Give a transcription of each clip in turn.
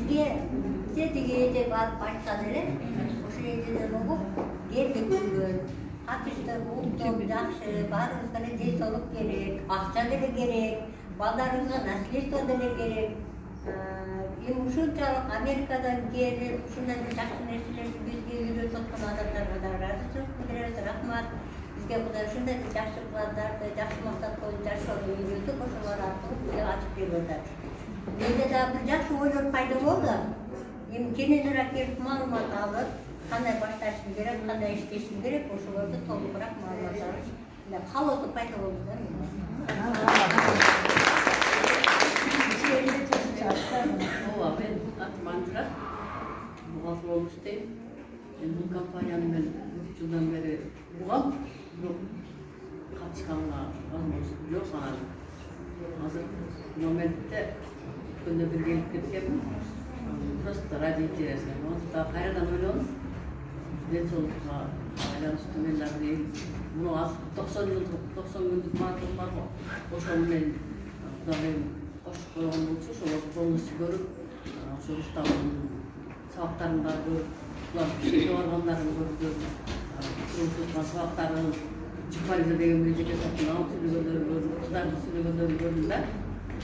бизге тетиги барып кайтса деле ошол жерден угуп келди күнгөн атыштар улуттук жакшы баарыбызга эле дей соолук керек, акча деле керек, балдарыбызга наследство деле керек. Эми ушунчалык Америкадан келип ушундай бир жакшы нерселерди бизге үйрөтүп аткан адамдарга да ыраазычылык билдиребиз. Рахмат. Бизге Кудай ушундай бир жакшы пландарды, жакшы максат коюп жашоону үйрөтүп, ошолор аркылуу бизге ачып берип атат. Менде дагы бир жакшы ойлор пайда болду. Эми кененирээк келип маалымат алып, кандай башташым керек, кандай иштешим керек, ошолорду толугураак маалымат алып, каалоо пайда болду да менде. Мен атым Андра, бухгалтер болуп иштейм. Бул компанияны мен 3 жылдан бери угам, бирок катышканга возможность жок анан. Азыр моментте күндө бир келип кеткем, просто ради интереса. Ошо кайрадан ойлонуп, ден соолукка байланыштуу мен дагы муну азыр 90 күндүк маатым бар го. Ошону мен дагы кошуп койгон болчу, ошолор полностью көрүп, ошо уставдын сабактарын да көрүп, улар иштеп баргандарын көрүп, туруктук сабактарын Чикмализа деген бир жеке сабактын алып сүйлөгөндөрүн көрүп, кыздарды сүйлөгөндөрүн көрдүм да.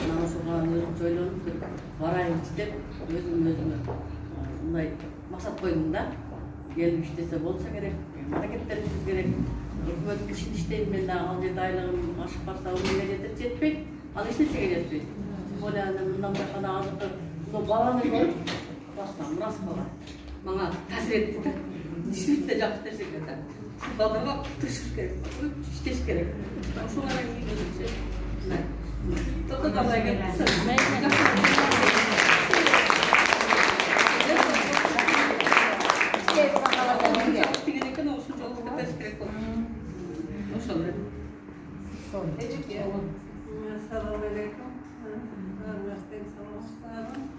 Анан ошого өзүмчө ойлонуп, барайынчы деп өзүмө мындай максат койдум да. Келип иштесе болсо керек, аракеттерибиз керек. Өкмөттүн ишин иштейм мен дагы, ал жерде айлыгым ашып барса, эмнеге жетет, жетпейт. Ал эчнечеге жетпейт. Мындан башка азыркы баланы көрүп, баскан мурас бала. Мага таасир этти да. Действительно жакшы нерсе экен да. Балдарга тырышыш керек, иштеш керек. Ошого менен үйрөнүпчү. Токотабай келип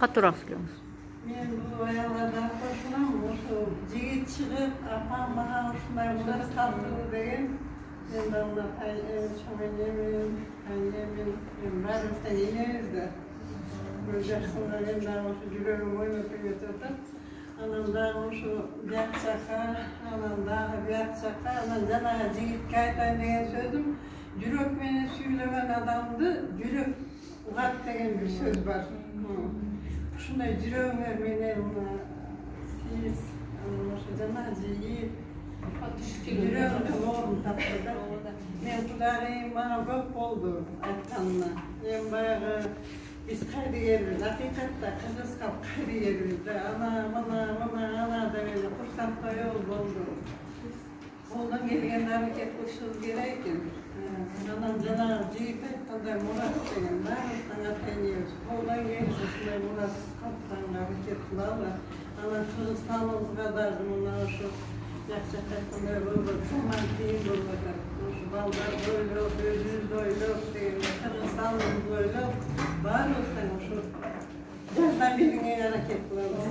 Катуураак сүйлөңүз. Мен бул аялдардан кошулам, ошо жигит чыгып, апам мага ушундай мындай калтыруу деген, мен да мына чоң энемин, кайнемин, баарыбыз тең энебиз да. Бир жаксыга мен дагы ошо жүрөгүм ойноп кетип атат. Анан дагы ошо бияк жака, анан дагы бияк жака, анан жанагы жигитке айтайын деген сөзүм, жүрөк менен сүйлөгөн адамды жүрөк угат деген бир сөз бар. Ушундай жүрөгүңөр менен сиз ошо жанагы жигит жүрөгүмдүн орун тапты да. Мен Кудайым мага көп болду айтканына. Эми баягы биз кайдыгербиз, акыйкатта кыргызга кайдыгербиз да. Ана деп эле курсантпай болду. Колдон келген аракет кылышыбыз керек экен. Анан жанагы жигит айткандай мурат деген баарыбыз ата-энебиз. Колдон келип ушундай мурат калыптанга аракет кылалы. Анан Кыргызстаныбызга дагы мына ошо жакшы айткандай болбойт, сыман кийин болбойт. Ошо балдарды ойлоп, өзүбүздү ойлоп, Кыргызстаныбызды ойлоп, баарыбыз тең ошо жардам берүүгө аракет кылабыз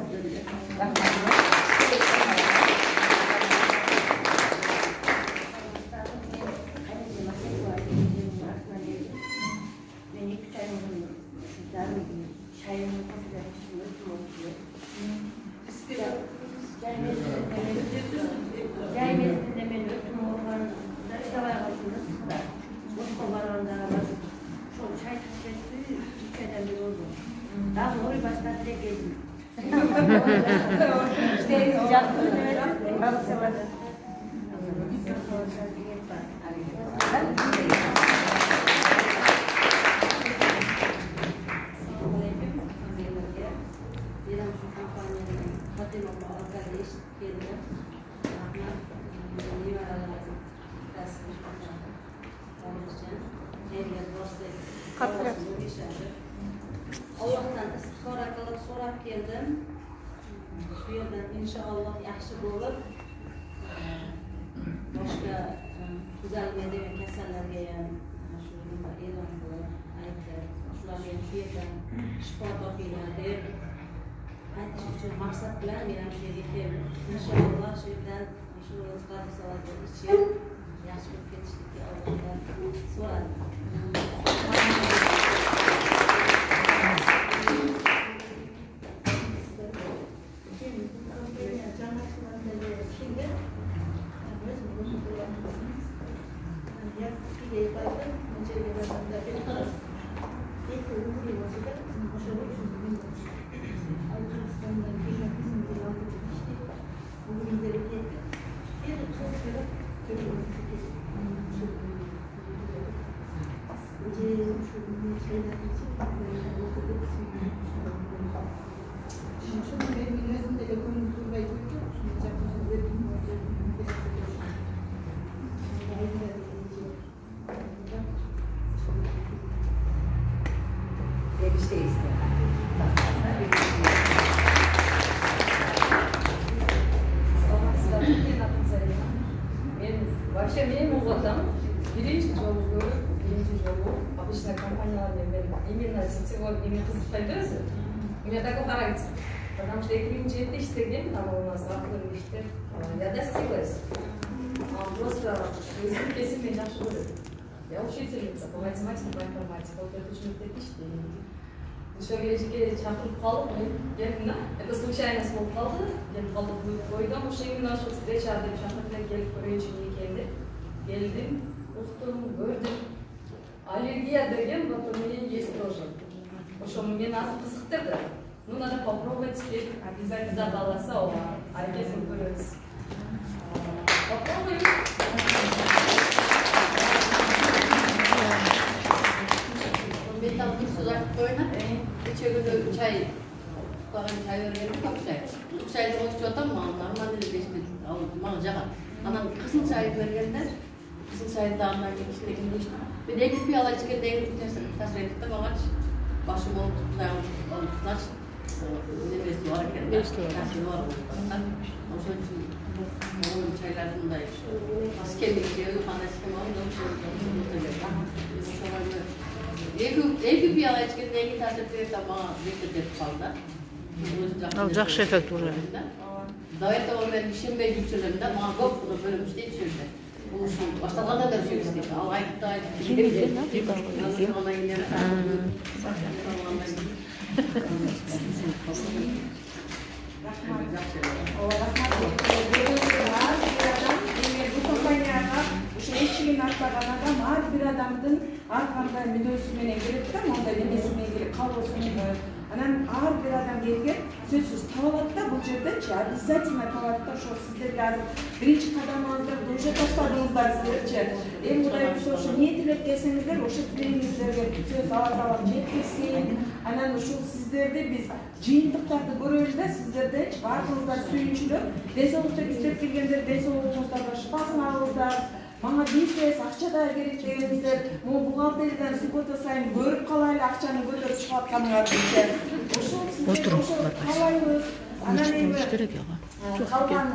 сиздерге. Жай мезгилде мен өтүм ооруканада иштебай калдым да. Бошко барганда ошол чай ташпетти, 2 айдан бери болду. Дагы ой баштап эле келдим. İşte canlı üniversite kalsa var. Allah'tan istihara kalıp sorak geldim. Şu yerden inşallah yaxşı olur. Başka güzel medevi keserlerge yani şu elan kılır, ayetler, şular şu yerden şifa bakıyla der. Ayetiş için maksat bilen yani şu yere getirelim. İnşallah şu yerden şu ızgarı salatı için yaxşı bir fetişlik Allah'tan sorar. именно сетевой именно кызыкпайды өзү. Мне так нравится. Потому что 2007-де иштеген, там у нас активный иштер, я достиглась. Просто өзүм кесип мен жакшы көрөм. Я учительница по математике, по информатике. Вот это очень отлично. Еще келечекке чакырып калып, мен келдим да. Это случайность болуп калды. Келип калдым бойдон, ошо именно ошо встреча деп чакырды, келип көрөйүнчү эмне экенди. Келдим, уктум, көрдүм. Аллергия деген вот у меня есть тоже. Ошо мени азыр кызыктырды. Ну, надо попробовать теперь обязательно баласа ова. Арбезин көрөбүз. Попробуем. Ben tam bir sular koyuna, içeri çay, kalan çay öğrendim, çok çay. Çok çayda oluşturuyordu ama normalde de geçmedi, alacak. Anam kısım çayı vergenler, kısım çayı dağından geçti, geçti. Bir de bir piyala çıkıp değil, tasvir ettim ama başım oldu, tutayım, oldu, tutar. Üniversite var ki, tasvir var. O zaman onun çaylarını da askerlik diyor, yukarıda çıkım aldım, Эки пияла ичкенден кийин тартиптер мага бекитип калды. Ал жакшы эффект уже. До этого мен ишенбей жүрчүмүн да, мага көп бөлүм иштейт жүрдү. Бул ушул башталганда да ушул иштейт. Ал айтты. Ар бир адамдын ар кандай мүнөзү менен келет да, мондай эмеси менен келет, калоосу менен. Анан ар бир адам келген сөзсүз табылат да, бул жердечи обязательно табылат да, ошо сиздерге азыр биринчи кадамыңыздарды уже таштадыңыздар сиздерчи. Эми Кудай буюрса ошо эмне тилеп келсеңиздер, ошо тилегиңиздерге сөз ала жеткирсин. Анан ушул сиздерди биз жыйынтыктарды көрөбүз да, сиздердечи баардыгыңыздар сүйүнчүлүп, ден соолукту издеп келгендер ден соолугуңуздарга шыпасын алыңыздар. Мага бизнес, акча да керек дегениңиздер, могу бухгалтериядан суббота сайын көрүп калайлы акчаны көтөрүп чыгып атканыңарды. Ошол сиздер ошо каалайбыз. Анан эми калган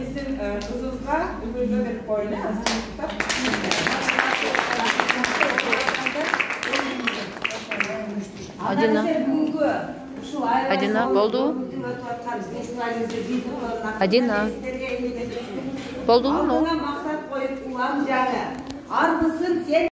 биздин кызыбызга үгүлгө берип коелу азыр. Адина, болду? Адина. Болду му? Алдыңа максат коюп улам жагы. Арбысын сен